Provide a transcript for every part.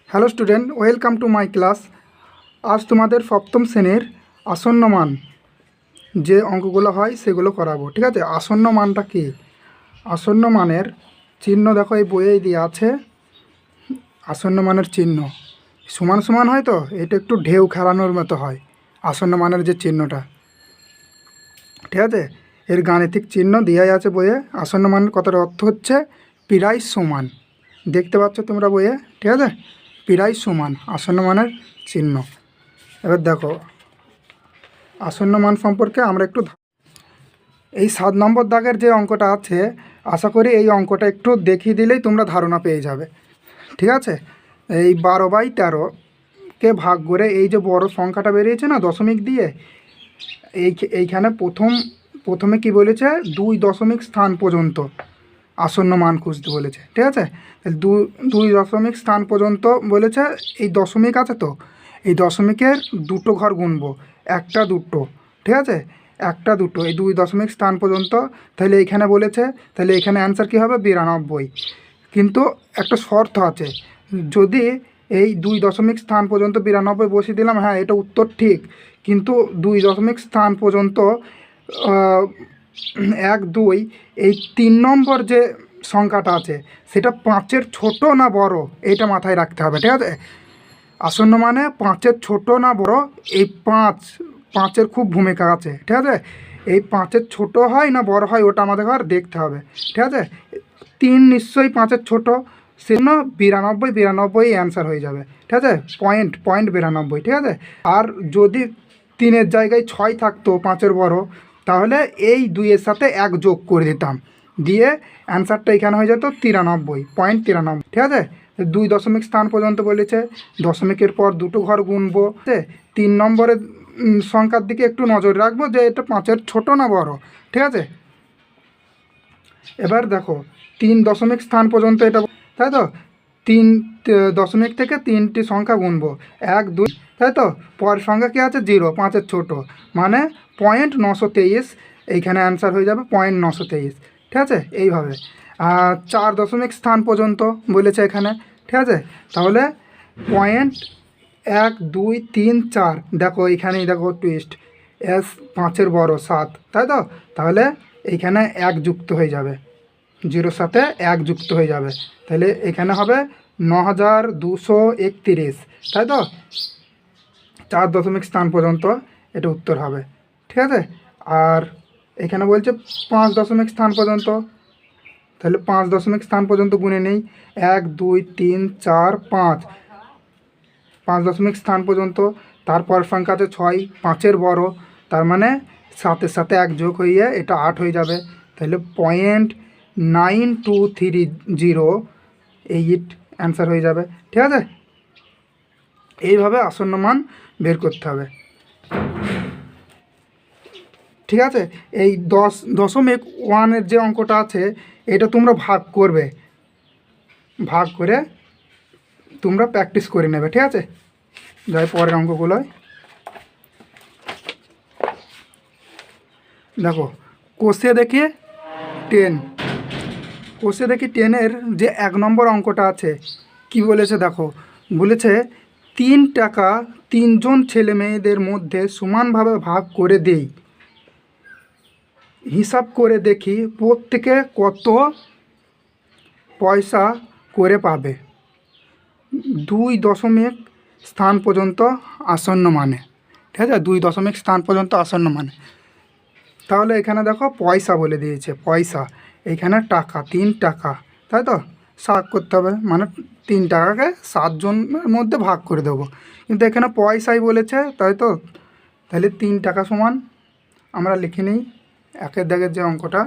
Hello student, welcome to my class. আজ তোমাদের সপ্তম শ্রেণীর আসন্ন মান যে অঙ্কগুলো হয় সেগুলো করাবো। ঠিক আছে, আসন্ন মানটা কি? আসন্ন মানের চিহ্ন দেখো এই বইয়েই দেওয়া আছে। আসন্ন মানের চিহ্ন সমান সমান হয়, তো এটা একটু ঢেউ খেলানোর মতো হয় আসন্ন মানের যে চিহ্নটা। ঠিক আছে, এর গাণিতিক চিহ্ন দেওয়াই আছে বইয়ে। আসন্ন মানের কথার অর্থ হচ্ছে প্রায় সমান। দেখতে পাচ্ছ তোমরা বইয়ে। ঠিক আছে, প্রায় সমান আসন্ন মানের চিহ্ন। এবার দেখো আসন্ন মান সম্পর্কে আমরা একটু এই 7 নম্বর দাগের যে অঙ্কটা আছে, আশা করি এই অঙ্কটা একটু দেখিয়ে দিলেই তোমরা ধারণা পেয়ে যাবে। ঠিক আছে, এই 12/13কে ভাগ করে এই যে বড় সংখ্যাটা বেরিয়েছে না দশমিক দিয়ে, এইখানে প্রথমে কি বলেছে, 2 দশমিক স্থান পর্যন্ত আসন্ন মান খুঁজতে বলেছে। ঠিক আছে, দুই দশমিক স্থান পর্যন্ত বলেছে। এই দশমিক আছে, তো এই দশমিকের দুটো ঘর গুনবো, একটা দুটো। ঠিক আছে, একটা দুটো, এই 2 দশমিক স্থান পর্যন্ত। তাহলে এইখানে বলেছে, তাহলে এখানে অ্যান্সার কী হবে, 92। কিন্তু একটা শর্ত আছে, যদি এই 2 দশমিক স্থান পর্যন্ত 92 বসিয়ে দিলাম, হ্যাঁ এটা উত্তর ঠিক, কিন্তু 2 দশমিক স্থান পর্যন্ত 1 2 এই 3 নম্বর যে সংখ্যাটা আছে সেটা 5-এর ছোট না বড়, এটা মাথায় রাখতে হবে। ঠিক আছে, আসন্ন মানে 5-এর ছোট না বড়, এই 5-এর খুব ভূমিকা আছে। ঠিক আছে, এই 5-এর ছোট হয় না বড় হয় ওটা আমাদের আর দেখতে হবে। ঠিক আছে, 3 নিশ্চয়ই 5-এর ছোট, সেজন্য 92 অ্যান্সার হয়ে যাবে। ঠিক আছে, পয়েন্ট 92। ঠিক আছে, আর যদি 3-এর জায়গায় 6 থাকতো 5-এর বড়, তাহলে এই 2-এর সাথে 1 যোগ করে দিতাম, দিয়ে অ্যান্সারটা এখানে হয়ে যেত 93.93। ঠিক আছে, 2 দশমিক স্থান পর্যন্ত বলেছে, দশমিকের পর দুটো ঘর গুনবো। 3 নম্বরের সংখ্যার দিকে একটু নজর রাখবো যে এটা 5-এর ছোট না বড়। ঠিক আছে, এবার দেখো 3 দশমিক স্থান পর্যন্ত এটা, তাই তো 3 দশমিক থেকে 3টি সংখ্যা গুনবো, 1 2, তাই তো পরের সংখ্যা কী আছে, 0, 5-এর ছোট, মানে 923। এইখানে অ্যান্সার হয়ে যাবে 923। ঠিক আছে, এইভাবে 4 দশমিক স্থান পর্যন্ত বলেছে এখানে। ঠিক আছে, তাহলে 1 2 3 4, দেখো এইখানেই দেখো টুইস্ট, 5-এর বড় 7, তাই তো, তাহলে এইখানে 1 যুক্ত হয়ে যাবে, 0-র সাথে 1 যুক্ত হয়ে যাবে, তাহলে এখানে হবে 9231, তাই তো 4 দশমিক স্থান পর্যন্ত এটা উত্তর হবে। ঠিক আছে, আর এখানে বলছে 5 দশমিক স্থান পর্যন্ত, তাহলে 5 দশমিক স্থান পর্যন্ত গুনে নেই, 1 2 3 4 5, 5 দশমিক স্থান পর্যন্ত। তারপর সংখ্যা আছে 6, 5-এর বড়, তার মানে 7-এর সাথে 1 যোগ হয়ে এটা 8 হয়ে যাবে, তাহলে 0.9230 অ্যান্সার হয়ে যাবে। ঠিক আছে, এইভাবে আসন্ন মান বের করতে হবে। ঠিক আছে, এই 10.1-এর যে অঙ্কটা আছে এটা তোমরা ভাগ করবে, ভাগ করে তোমরা প্র্যাকটিস করে নেবে। ঠিক আছে, যাই পরের অঙ্কগুলোয় দেখো, কোষে দেখি 10, কোষে দেখি 10-এর যে 1 নম্বর অঙ্কটা আছে কি বলেছে দেখো, বলেছে 3 টাকা 3 জন ছেলে মেয়েদের মধ্যে সমানভাবে ভাগ করে দেই, হিসাব করে দেখি প্রত্যেকে কত পয়সা করে পাবে। 2 দশমিক স্থান পর্যন্ত আসন্ন মানে। ঠিক আছে, 2 দশমিক স্থান পর্যন্ত আসন্ন মানে, তাহলে এখানে দেখো পয়সা বলে দিয়েছে, পয়সা, এইখানে টাকা 3 টাকা, তাই তো ভাগ করতে হবে, মানে 3 টাকাকে 7 জনের মধ্যে ভাগ করে দেবো, কিন্তু এখানে পয়সাই বলেছে, তাই তো, তাহলে 3 টাকা সমান আমরা লিখে নিই 1-এর দাগের যে অঙ্কটা,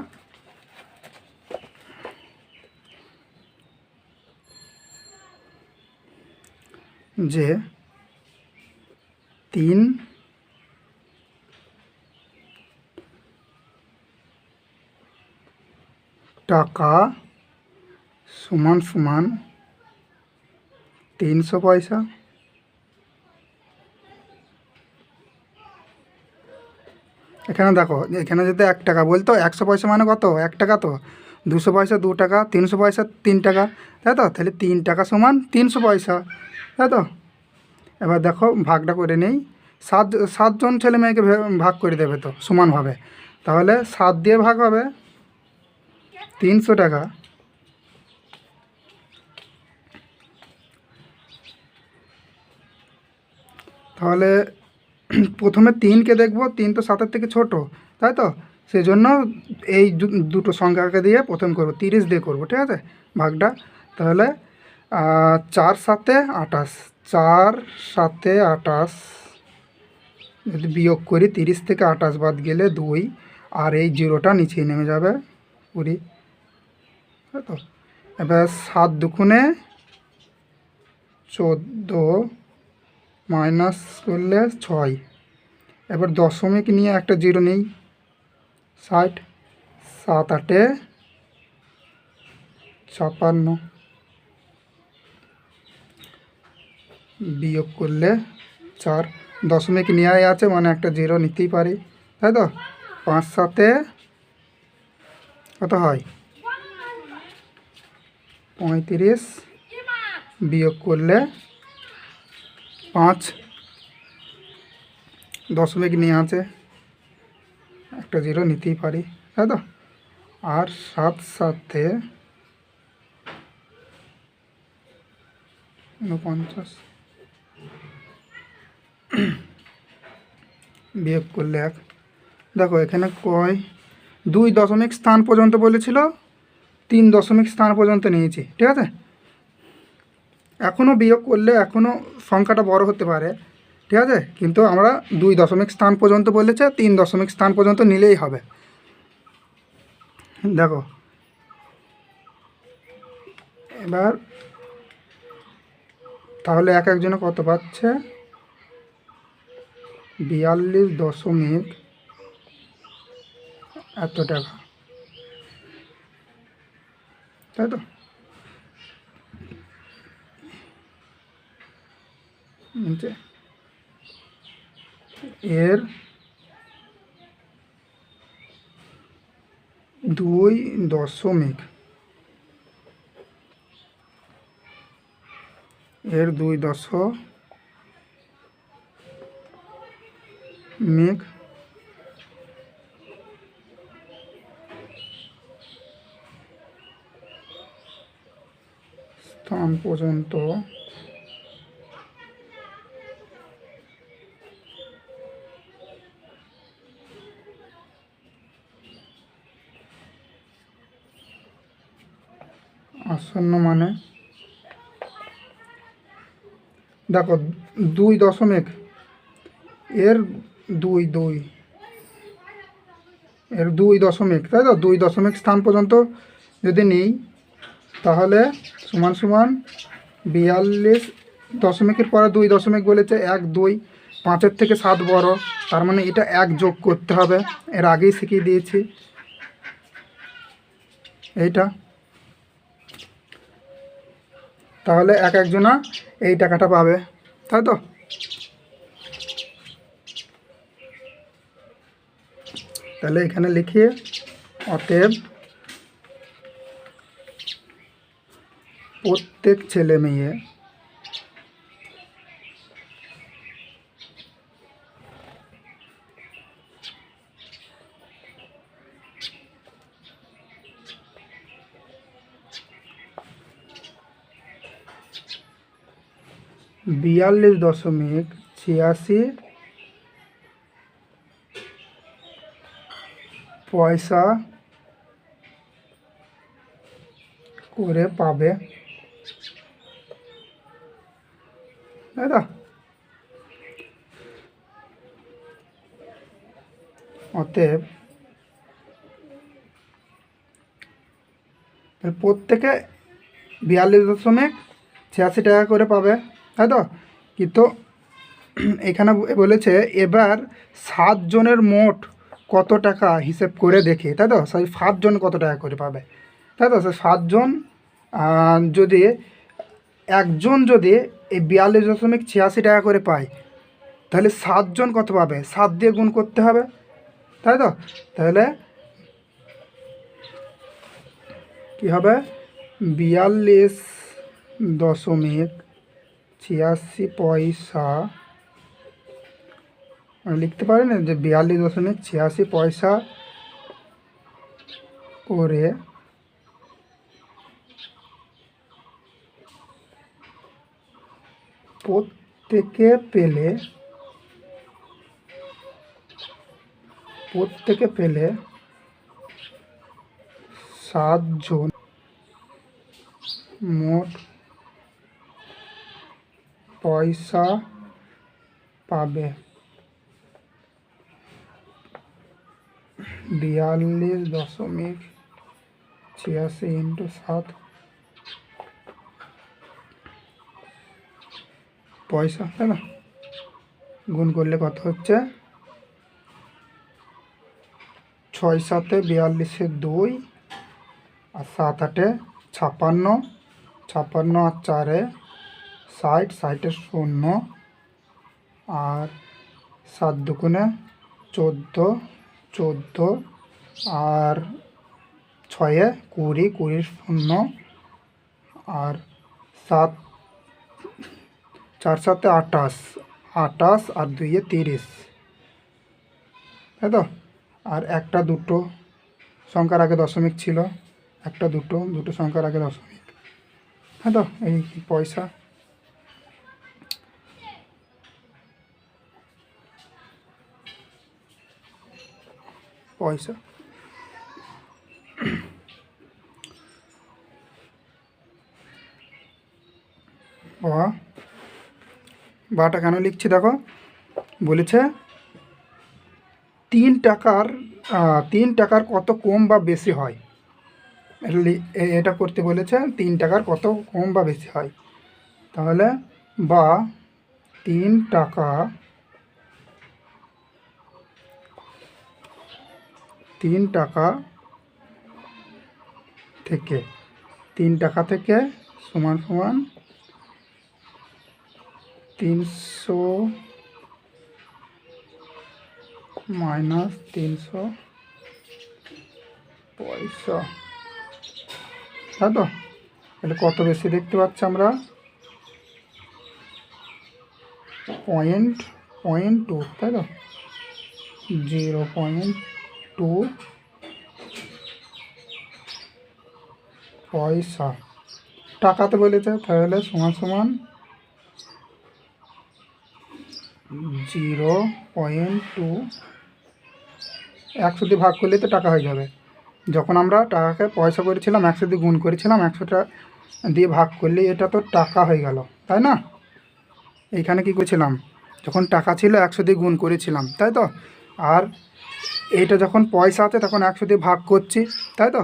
যে 3 টাকা সমান সমান 300 পয়সা। এখানে দেখো, এখানে যদি 1 টাকা বলতো, 100 পয়সা মানে কত, 1 টাকা, তো 200 পয়সা 2 টাকা, 300 পয়সা 3 টাকা, তাই তো, তাহলে 3 টাকা সমান 300 পয়সা। তাই তো। এবার দেখো ভাগটা করে নেই। সাতজন ছেলে মেয়েকে ভাগ করে দেবে তো সমানভাবে, তাহলে 7 দিয়ে ভাগ হবে 300 টাকা। তাহলে প্রথমে 3কে দেখবো, 3 তো 7-এর থেকে ছোট, তাই তো, সেই জন্য এই দুটো সংখ্যাকে দিয়ে প্রথম করবো, 30 দিয়ে করবো, ঠিক আছে ভাগটা। তাহলে 4 7 28, 4 7 28 যদি বিয়োগ করি, 30 থেকে 28 বাদ গেলে 2, আর এই জিরোটা নিচেই নেমে যাবে 20, তাই তো। এবার 7 দুগুণে 14 মাইনাস করলে 6, এবার দশমিক নিয়ে একটা জিরো নেই, 60, 7 8 56, বিয়োগ করলে 4, দশমিক নেওয়াই আছে মানে একটা জিরো নিতেই পারি, তাই তো। 5 7 কত হয় 35, বিয়োগ করলে 5, দশমিক নিয়ে আছে একটা জিরো নিতেই পারি, তাই তো। আর 7 7 49, বিয়োগ করলে 1। দেখো এখানে কয় 2 দশমিক স্থান পর্যন্ত বলেছিল, 3 দশমিক স্থান পর্যন্ত নিয়েছি, ঠিক আছে। এখনও বিয়োগ করলে এখনও সংখ্যাটা বড় হতে পারে, ঠিক আছে, কিন্তু আমরা 2 দশমিক স্থান পর্যন্ত বলেছে, 3 দশমিক স্থান পর্যন্ত নিলেই হবে। দেখো এবার তাহলে এক একজনে কত পাচ্ছে, 42 দশমিক এত টাকা, তাই তো। এর 2 দশমিক, এর 2 দশমিক স্থান পর্যন্ত আসন্ন মানে, দেখো 2 দশমিক, এর 2 এর 2 দশমিক, তাই তো, 2 দশমিক স্থান পর্যন্ত যদি নিই তাহলে সমান সমান 42 দশমিকের পরে 2 দশমিক বলেছে, 1 2, 5-এর থেকে 7 বড়, তার মানে এটা 1 যোগ করতে হবে, এর আগেই শিখিয়ে দিয়েছি এইটা। তাহলে এক একজনা এই টাকাটা পাবে, তাই তো। তাহলে এখানে লিখি, অতএব প্রত্যেক ছেলে মেয়ে বিয়াল্লিশ দশমিক 86 পয়সা করে পাবে, তাই তো। অতএব প্রত্যেকে 42.86 টাকা করে পাবে, তাই তো। কিন্তু এখানে বলেছে এবার 7 জনের মোট কত টাকা হিসেব করে দেখি, তাই তো, সেই 7 জন কত টাকা করে পাবে, তাই তো। সে 7 জন যদি একজন যদি এই 42.86 টাকা করে পায়, তাহলে 7 জন কত পাবে, 7 দিয়ে গুণ করতে হবে, তাই তো। তাহলে কী হবে, 42.86 86 পয়সা, লিখতে পারেন যে 42.86 পয়সা করে প্রত্যেকে পেলে 7 জন মোট পয়সা পাবে 42.86 ইন্টু 7 পয়সা, তাই না? গুণ করলে কত হচ্ছে? 6 7 42 2 আর 7 8 56, 56 আর 4 60, 60 0 আর 7 দুগুণে 14, 14 আর 6 20, 20 0 আর 7 4 7 28, 28 আর 2 30, তাই তো? আর একটা দুটো সংখ্যার আগে দশমিক ছিল, একটা দুটো সংখ্যার আগে দশমিক, হ্যাঁ তো? এই পয়সা। পয়সা বাটা কেন লিখছি দেখো, বলেছে 3 টাকার কত কম বা বেশি হয়, এটা করতে বলেছে 3 টাকার কত কম বা বেশি হয়। তাহলে বা 3 টাকা থেকে 3 টাকা থেকে সমান সমান 300 মাইনাস 300 পয়সা, তাই তো? তাহলে কত বেশি দেখতে পাচ্ছি আমরা? 0.2, তাই তো? 0.2 পয়সা টাকাতে বলেছে, তাহলে সমান সমান 0.2, 100 দিয়ে ভাগ করলে তো টাকা হয়ে যাবে। যখন আমরা টাকাকে পয়সা করেছিলাম 100 দিয়ে গুণ করেছিলাম, 100টা দিয়ে ভাগ করলে এটা তো টাকা হয়ে গেল, তাই না? এইখানে কি করেছিলাম, যখন টাকা ছিল 100 দিয়ে গুণ করেছিলাম, তাই তো? আর এইটা যখন পয়সা আছে তখন 100 দিয়ে ভাগ করছি, তাই তো?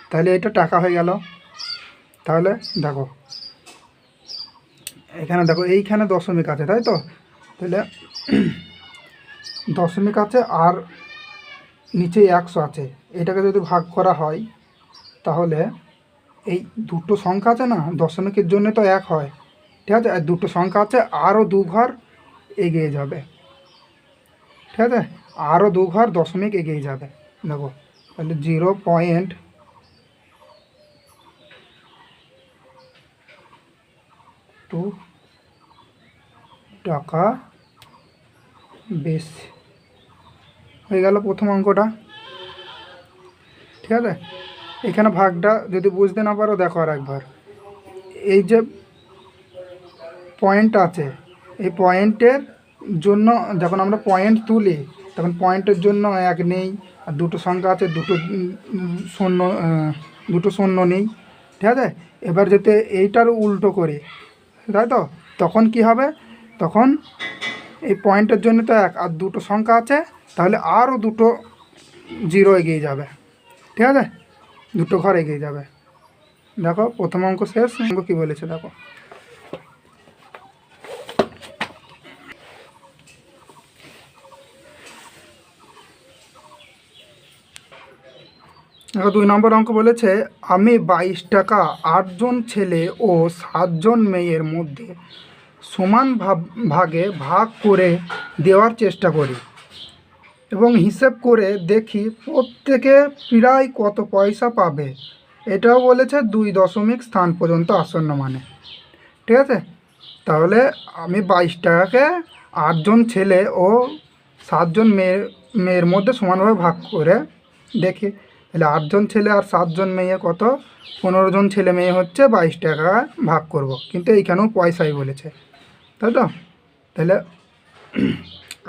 তাহলে এটা টাকা হয়ে গেল। তাহলে দেখো এখানে, দেখো এইখানে দশমিক আছে, তাই তো? তাহলে দশমিক আছে আর নিচে 100 আছে, এটাকে যদি ভাগ করা হয় তাহলে এই দুটো সংখ্যা আছে না, দশমিকের জন্য তো 1 হয়, ঠিক আছে? আর দুটো সংখ্যা আছে, আরও 2 ঘর এগিয়ে যাবে, ঠিক আছে? আরও 2 ঘর দশমিক এগিয়ে যাবে। দেখো তাহলে 0.2 টাকা বেশি হয়ে গেল প্রথম অঙ্কটা, ঠিক আছে? এখানে ভাগটা যদি বুঝতে না পারো দেখো আর একবার, এই যে পয়েন্ট আছে, এই পয়েন্টের জন্য যখন আমরা পয়েন্ট তুলি তখন পয়েন্টের জন্য 1 নেই, আর দুটো সংখ্যা আছে, দুটো শূন্য নেই, ঠিক আছে? এবার যদি এইটার উল্টো করি, তাই তো? তখন কি হবে, তখন এই পয়েন্টের জন্য তো 1 আর দুটো সংখ্যা আছে, তাহলে আরও দুটো 0 এগিয়ে যাবে, ঠিক আছে? দুটো ঘর এগিয়ে যাবে। দেখো প্রথম অঙ্ক শেষ। অঙ্ক কী বলেছে দেখো, দেখো 2 নম্বর অঙ্ক বলেছে, আমি 22 টাকা 8 জন ছেলে ও 7 জন মেয়ের মধ্যে সমান ভাগে ভাগ করে দেওয়ার চেষ্টা করি এবং হিসেব করে দেখি প্রত্যেকে প্রায় কত পয়সা পাবে। এটাও বলেছে 2 দশমিক স্থান পর্যন্ত আসন্ন মানে, ঠিক আছে? তাহলে আমি 22 টাকাকে 8জন ছেলে ও 7জন মেয়ের মধ্যে সমানভাবে ভাগ করে দেখি। তাহলে 8জন ছেলে আর 7জন মেয়ে কত, 15জন ছেলে মেয়ে হচ্ছে 22 টাকা ভাগ করব, কিন্তু এইখানেও পয়সাই বলেছে, তাই তো? তাহলে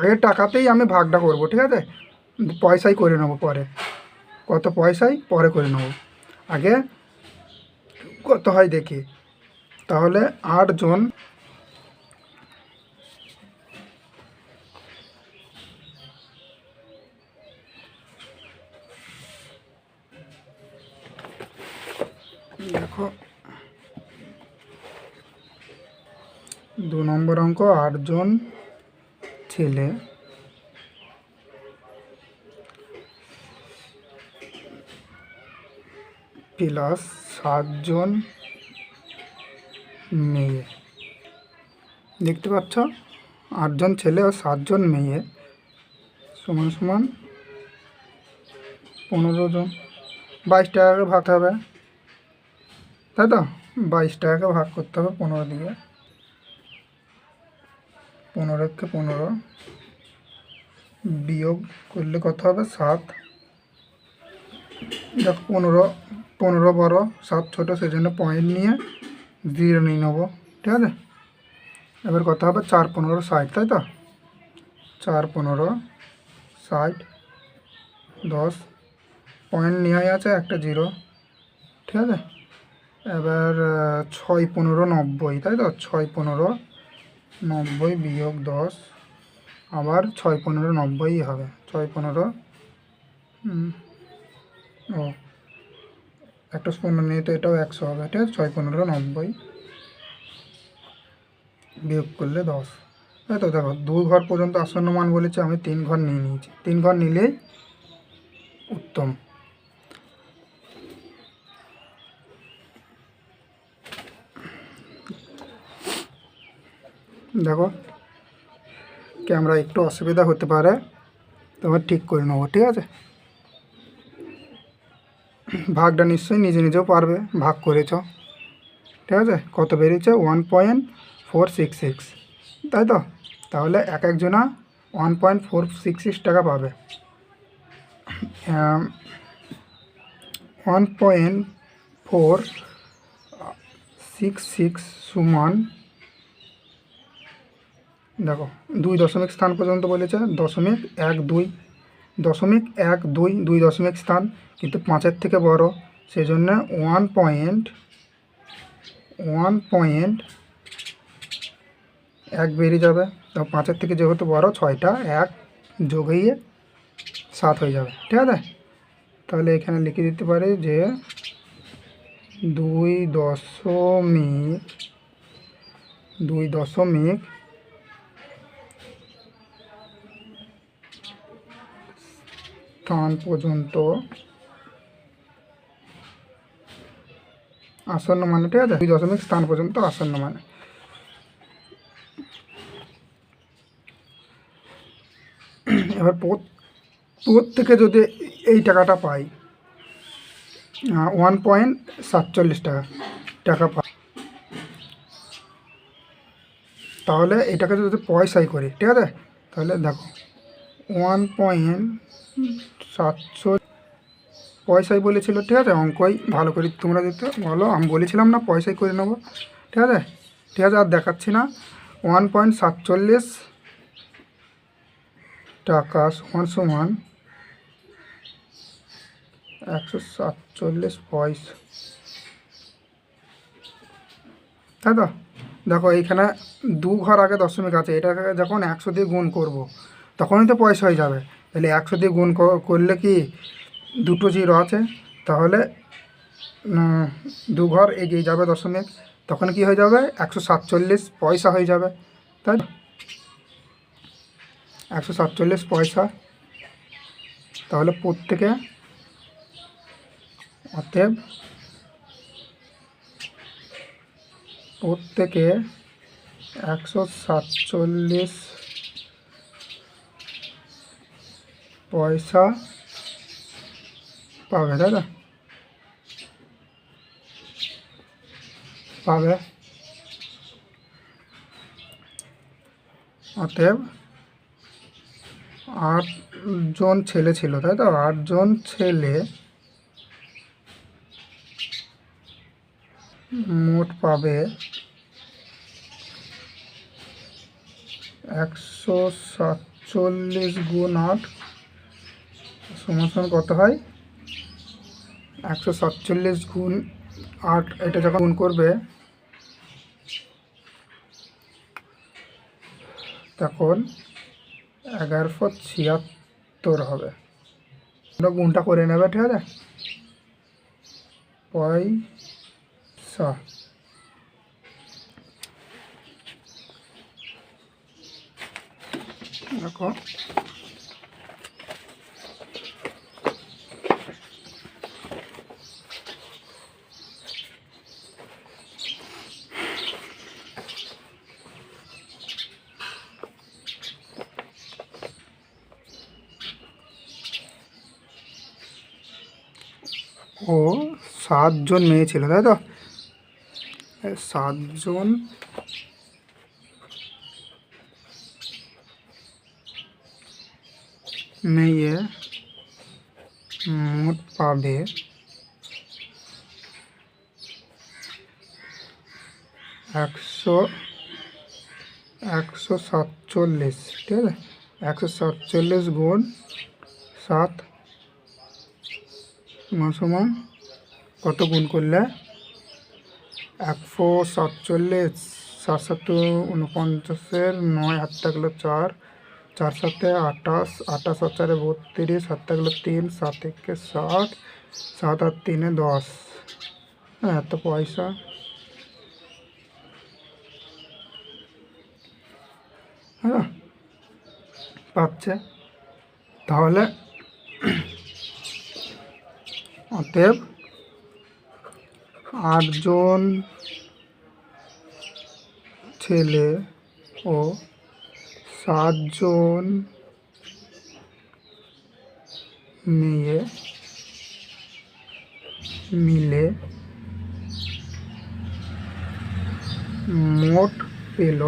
আগে টাকাতেই আমি ভাগটা করব, ঠিক আছে? পয়সাই করে নেবো পরে, কত পয়সাই পরে করে নেবো, আগে কত হয় দেখি। তাহলে 8জন, দেখো 2 নম্বর অঙ্ক, 8জন ছেলে প্লাস 7জন মেয়ে। দেখতে পাচ্ছ, 8জন ছেলে ও 7জন মেয়ে সমান সমান 15জন। 22 টাকাকে ভাগ হবে, তাই তো? 22 টাকাকে ভাগ করতে হবে 15 দিয়ে, 15কে 15 বিয়োগ করলে কত হবে 7। দেখো 15 বড়, 7 ছোটো, সেই জন্য পয়েন্ট নিয়ে 0 নিয়ে নেবো, ঠিক আছে? এবার কত হবে 4 15 60, তাই তো? 4 15 60, 10, পয়েন্ট নেওয়াই আছে, একটা 0, ঠিক আছে? এবার 6 15 90, তাই তো? 6 15 90 বিয়োগ 10, আবার 6 15 90 হবে। 6 15 ও একটা 0 নিয়ে তো এটাও 100 হবে, ঠিক আছে? 6 15 90 বিয়োগ করলে 10, তাই তো? দেখো 2 ঘর পর্যন্ত আসন্ন মান বলেছে, আমি 3 ঘর নিয়ে নিয়েছি, 3 ঘর নিলেই উত্তম। দেখো ক্যামেরা একটু অসুবিধা হতে পারে, তোমার ঠিক করে নেবো, ঠিক আছে? ভাগটা নিশ্চয়ই নিজে নিজেও পারবে, ভাগ করেছ, ঠিক আছে? কত বেরিয়েছে 1.466, তাই তো? তাহলে এক একজনা 1.466 টাকা পাবে। 1.466 সমান, দেখো 2 দশমিক স্থান পর্যন্ত বলেছে, 0.12, 0.12, 2 দশমিক স্থান, কিন্তু 5-এর থেকে বড়, সেই জন্য 1.1 বেরিয়ে যাবে। তো 5-এর থেকে যেহেতু বড়, 6টা 1 যোগ হয়ে 7 হয়ে যাবে, ঠিক আছে? তাহলে এখানে লিখে দিতে পারি যে 2 দশমিক স্থান পর্যন্ত আসন্ন মানে, ঠিক আছে? 2 দশমিক স্থান পর্যন্ত আসন্ন মানে। এবার প্রত্যেকে যদি এই টাকাটা পাই, 1.47 টাকা পাই, তাহলে এটাকে যদি পয়সাই করি, ঠিক আছে? তাহলে দেখো 1.7 পয়সাই বলেছিল, ঠিক আছে? অঙ্কই ভালো করে তোমরা দিতে বলো, আমি বলেছিলাম না পয়সাই করে নেবো, ঠিক আছে? ঠিক আছে, আর দেখাচ্ছি না। 1.47 টাকা সমান সমান 147 পয়সা, তাই তো? দেখো এইখানে 2 ঘর আগে দশমিক আছে, এটাকে যখন 100 দিয়ে গুণ করব তখনই তো পয়সা হয়ে যাবে। তাহলে 100 দিয়ে গুণ করলে কি 2টো 0 আছে, তাহলে 2 ঘর এগিয়ে যাবে দশমিক, তখন কি হয়ে যাবে 147 পয়সা হয়ে যাবে, তাই তো? 147 পয়সা, তাহলে প্রত্যেকে, অতএব প্রত্যেকে 147 পয়সা পাবে, তাই তো? পাবে। অতএব 8জন ছেলে ছিল, তাই তো? 8জন ছেলে মোট পাবে 147 গুণ 8 সমান কত হয়? 147 গুণ 8, এটা যখন গুণ করবে তখন 1176 হবে। তোমরা গুণটা করে নেবে, ঠিক আছে? পয়সা দেখো, ও 7জন মেয়ে ছিল, তাই তো? 7জন মেয়ে মোট পাবে 147, ঠিক আছে? 147 গুণ 7 সমান কত গুণ করলে? 147, 7 7 49, 8 গেলো 4, 4 7 28, 28 আর 4 32, 7 গেলো 3, 7 1 7, 7 আর 3 10। হ্যাঁ, এত পয়সা। হ্যাঁ, পাচ্ছে। তাহলে অতএব 8জন ছেলে ও 7জন মেয়ে মিলে মোট পেল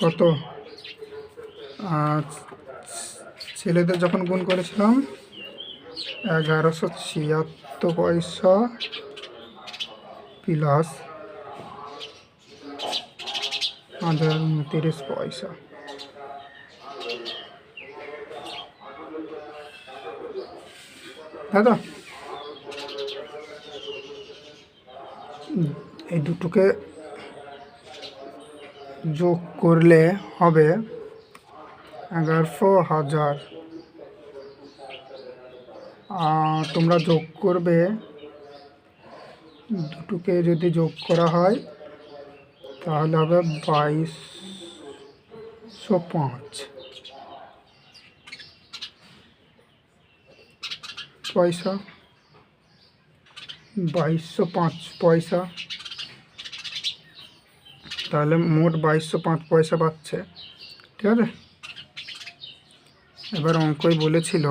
কত? ছেলেদের যখন গুণ করেছিলাম 1176 পয়সা প্লাস 1029 পয়সা। তাই তো? এই দুটোকে যোগ করলে হবে 11,000। তোমরা যোগ করবে, দুটোকে যদি যোগ করা হয় তাহলে হবে 2205 পয়সা, 2205 পয়সা। তাহলে মোট 2205 পয়সা পাচ্ছে, ঠিক আছে? এবার অঙ্কই বলেছিল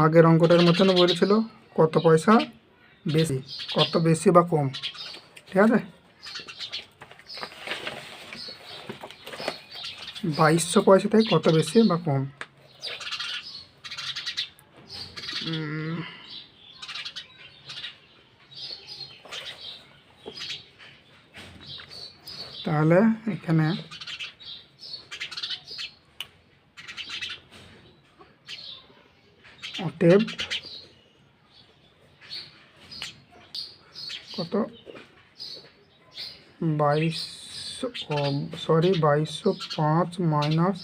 আগের অঙ্কটার মতন বলেছিল কত পয়সা বেশি, কত বেশি বা কম, ঠিক আছে? 2200 পয়সা থেকে কত বেশি বা কম। তাহলে এখানে অতএব কত? 2205 মাইনাস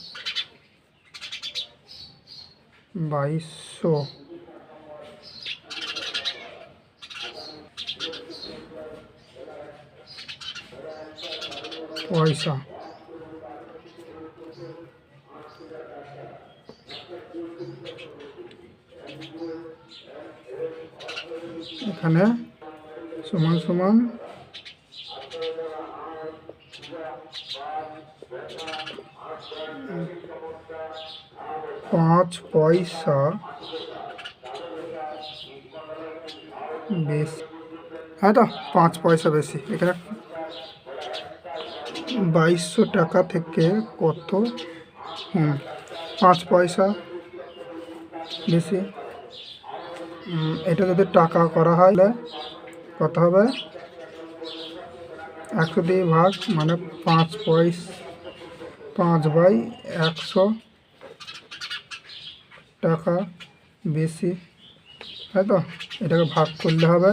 2200 পয়সা। এখানে সমান সমান 5 পয়সা বেশি, হ্যাঁ তো 5 পয়সা বেশি। এখানে 2200 টাকা থেকে কত 5 পয়সা বেশি। এটা যদি টাকা করা হয় তাহলে কত হবে? 100 দিয়ে ভাগ, মানে 5 পয়সা, 5/100 টাকা বেশি, তাই তো। এটাকে ভাগ করলে হবে,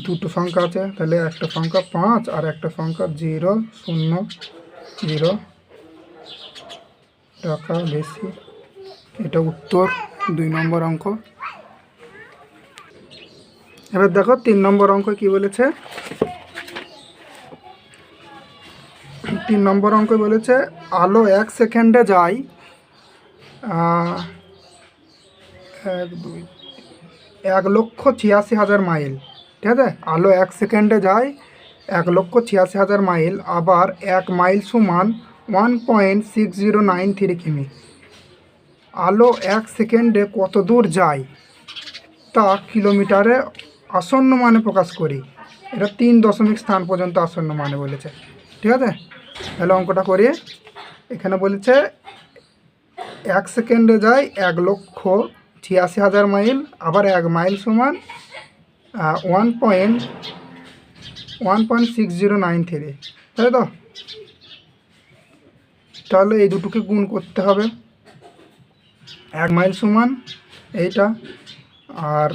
দুটো সংখ্যা আছে তাহলে একটা সংখ্যা 5 আর একটা সংখ্যা 000 টাকা বেশি। এটা উত্তর 2 নম্বর অঙ্ক। এবার দেখো 3 নম্বর অঙ্ক কি বলেছে। 3 নম্বর অঙ্ক বলেছে আলো 1 সেকেন্ডে যায় 1,86,000 মাইল। ঠিক আছে, আলো 1 সেকেন্ডে যায় 1,86,000 মাইল, আবার 1 মাইল সমান 1.6093 কিমি। আলো 1 সেকেন্ডে কত দূর যায় তা কিলোমিটারে আসন্ন মানে প্রকাশ করি। এটা 3 দশমিক স্থান পর্যন্ত আসন্ন মানে বলেছে। ঠিক আছে, তাহলে অঙ্কটা করি। এখানে বলেছে 1 সেকেন্ডে যায় 1,86,000 মাইল, আবার 1 মাইল সমান 1.6093, তাই তো। তাহলে এই দুটোকে গুণ করতে হবে। 1 মাইল সমান এইটা, আর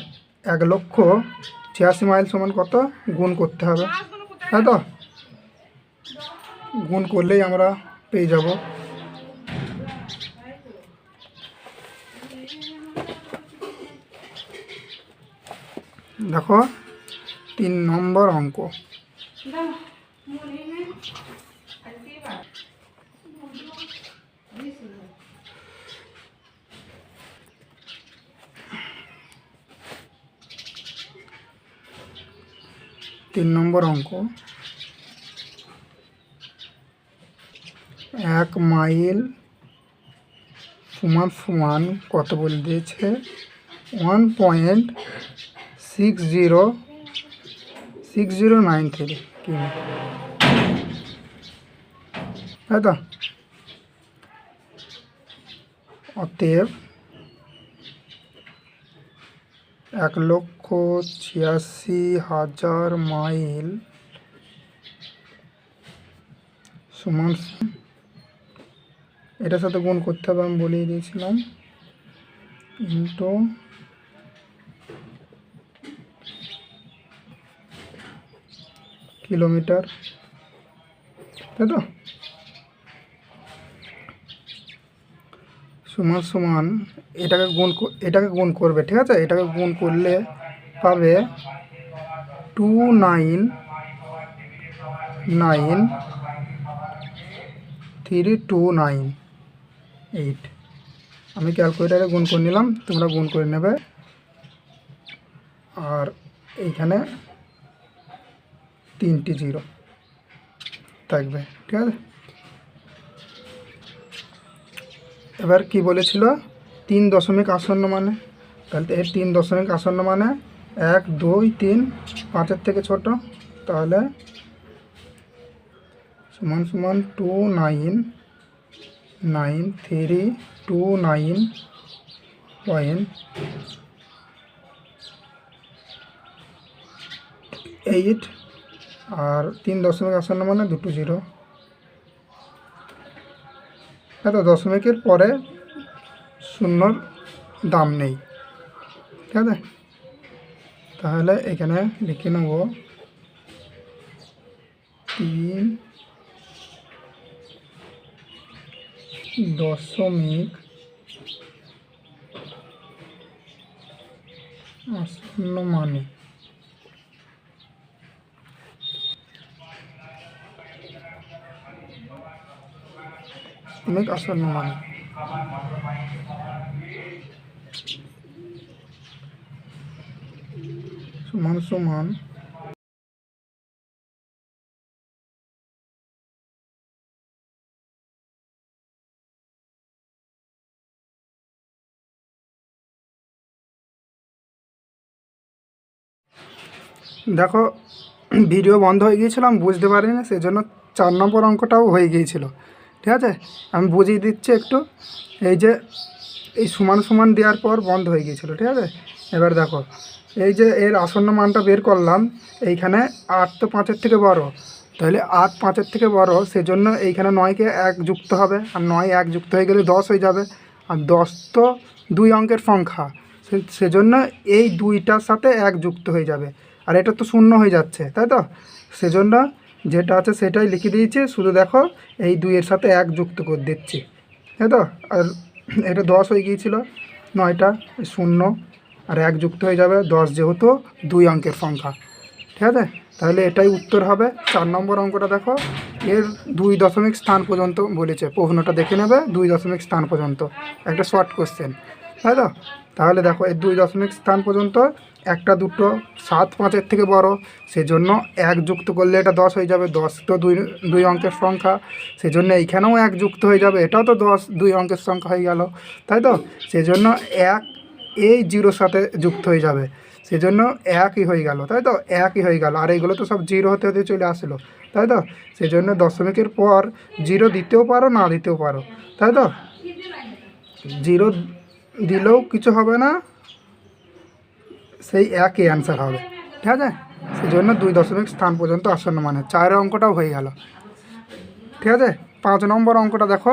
1,86,000 মাইল সমান কত গুণ করতে হবে, তাই তো। গুণ করলেই আমরা পেয়ে যাব। দেখো 3 নম্বর অঙ্ক। তিন নম্বর অঙ্ক, 1 মাইল সমান কত বলে দিয়েছে? 1.6093 কিমি, তাই তো। অতএব 1,86,000 মাইল সমান, এটার সাথে গুণ করতে হবে, আমি বলেই দিয়েছিলাম, ইন্টু কিলোমিটার, তাই তো। সমান এটাকে গুণ করবে। ঠিক আছে, এটাকে গুণ করলে পাবে 299,3298। আমি ক্যালকুলেটারে গুণ করে নিলাম, তোমরা গুণ করে নেবে। আর এইখানে 3টি 0 থাকবে। ঠিক আছে, এবার কি বলেছিল? 3 দশমিক আসন্ন মানে, তাহলে এর 3 দশমিক আসন্ন মানে 1, 2, 3, 5-এর থেকে ছোট, তাহলে সমান 299.8, আর 3 দশমিক আসন্ন মানে দুটো 0। এত দশমিকের পরে শূন্যর দাম নেই। ঠিক আছে, তাহলে এখানে লিখে নেব 3 দশমিক আসন্ন মানে আসন্ন মানে সমান দেখো ভিডিও বন্ধ হয়ে গিয়েছিলাম, বুঝতে পারিনি, সেজন্য 4 নম্বর অঙ্কটাও হয়ে গিয়েছিল। ঠিক আছে, আমি বুঝিয়ে দিচ্ছি একটু। এই যে এই সমান সমান দেওয়ার পর বন্ধ হয়ে গিয়েছিল। ঠিক আছে, এবার দেখো এই যে এর আসন্ন মানটা বের করলাম। এইখানে 8 তো 5-এর থেকে বড়, তাহলে 8 5-এর থেকে বড়, সেজন্য এইখানে 9কে 1 যুক্ত হবে, আর 9 1 যুক্ত হয়ে গেলে 10 হয়ে যাবে। আর 10 তো 2 অঙ্কের সংখ্যা, সেজন্য এই 2টার সাথে 1 যুক্ত হয়ে যাবে। আর এটা তো শূন্য হয়ে যাচ্ছে, তাই তো? সেজন্য যেটা আছে সেটাই লিখে দিয়েছি, শুধু দেখো এই 2-এর সাথে 1 যুক্ত করে দিচ্ছি, তাই তো? আর এটা 10 হয়ে গিয়েছিল, 9টা 0 আর 1 যুক্ত হয়ে যাবে 10, যেহেতু 2 অঙ্কের সংখ্যা। ঠিক আছে, তাহলে এটাই উত্তর হবে। 4 নম্বর অঙ্কটা দেখো, এর 2 দশমিক স্থান পর্যন্ত বলেছে, প্রশ্নটা দেখে নেবে, 2 দশমিক স্থান পর্যন্ত, একটা শর্ট কোশ্চেন, তাই তো? তাহলে দেখো এই 2 দশমিক স্থান পর্যন্ত, একটা দুটো 7 5-এর থেকে বড়, সেজন্য 1 যুক্ত করলে এটা 10 হয়ে যাবে। 10 তো 2 অঙ্কের সংখ্যা, সেজন্য এইখানেও 1 যুক্ত হয়ে যাবে, এটাও তো 2 অঙ্কের সংখ্যা হয়ে গেল, তাই তো? সেজন্য 1 এই 0-র সাথে যুক্ত হয়ে যাবে, সেজন্য 1ই হয়ে গেল, তাই তো? 1ই হয়ে গেল, আর এইগুলো তো সব 0 হতে হতে চলে আসলো, তাই তো? সেজন্য দশমিকের পর 0 দিতেও পারো, না দিতেও পারো, তাই তো? 0 দিলেও কিছু হবে না, সেই 1ই অ্যান্সার হবে। ঠিক আছে, সেজন্য 2 দশমিক স্থান পর্যন্ত আসন্ন মানে 4 অঙ্কটাও হয়ে গেল। ঠিক আছে, 5 নম্বর অঙ্কটা দেখো।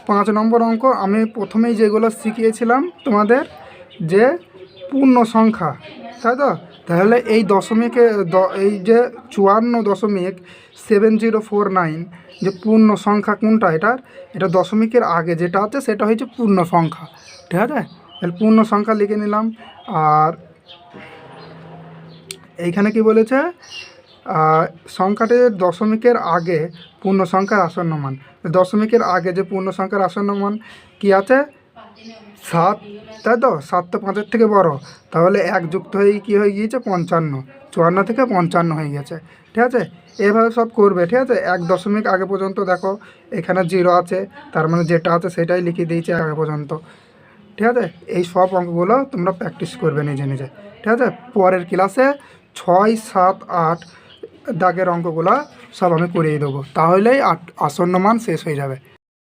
5 নম্বর অঙ্ক আমি প্রথমেই যেগুলো শিখিয়েছিলাম তোমাদের, যে পূর্ণ সংখ্যা, তাই তো? তাহলে এই দশমিকে এই যে 54.7049 যে পূর্ণ সংখ্যা কোনটা, এটা দশমিকের আগে যেটা আছে সেটা হচ্ছে পূর্ণ সংখ্যা। ঠিক আছে, তাহলে পূর্ণ সংখ্যা লিখে নিলাম। আর এইখানে কি বলেছে, সংখ্যাটির দশমিকের আগে পূর্ণ সংখ্যার আসন্ন মান। দশমিকের আগে যে পূর্ণ সংখ্যার আসন্ন মান কী আছে, 7, তাই তো? 7 তো 5-এর থেকে বড়, তাহলে 1 যুক্ত হয়ে কী হয়ে গিয়েছে, 55, 54 থেকে 55 হয়ে গেছে। ঠিক আছে, এভাবে সব করবে। ঠিক আছে, 1 দশমিক আগে পর্যন্ত দেখো এখানে 0 আছে, তার মানে যেটা আছে সেটাই লিখে দিয়েছে আগে পর্যন্ত। ঠিক আছে, এই সব অঙ্কগুলো তোমরা প্র্যাকটিস করবে নিজে নিজে। ঠিক আছে, পরের ক্লাসে 6 7 8 দাগের অঙ্কগুলো সব আমি করিয়ে দেবো, তাহলেই আসন্ন মান শেষ হয়ে যাবে।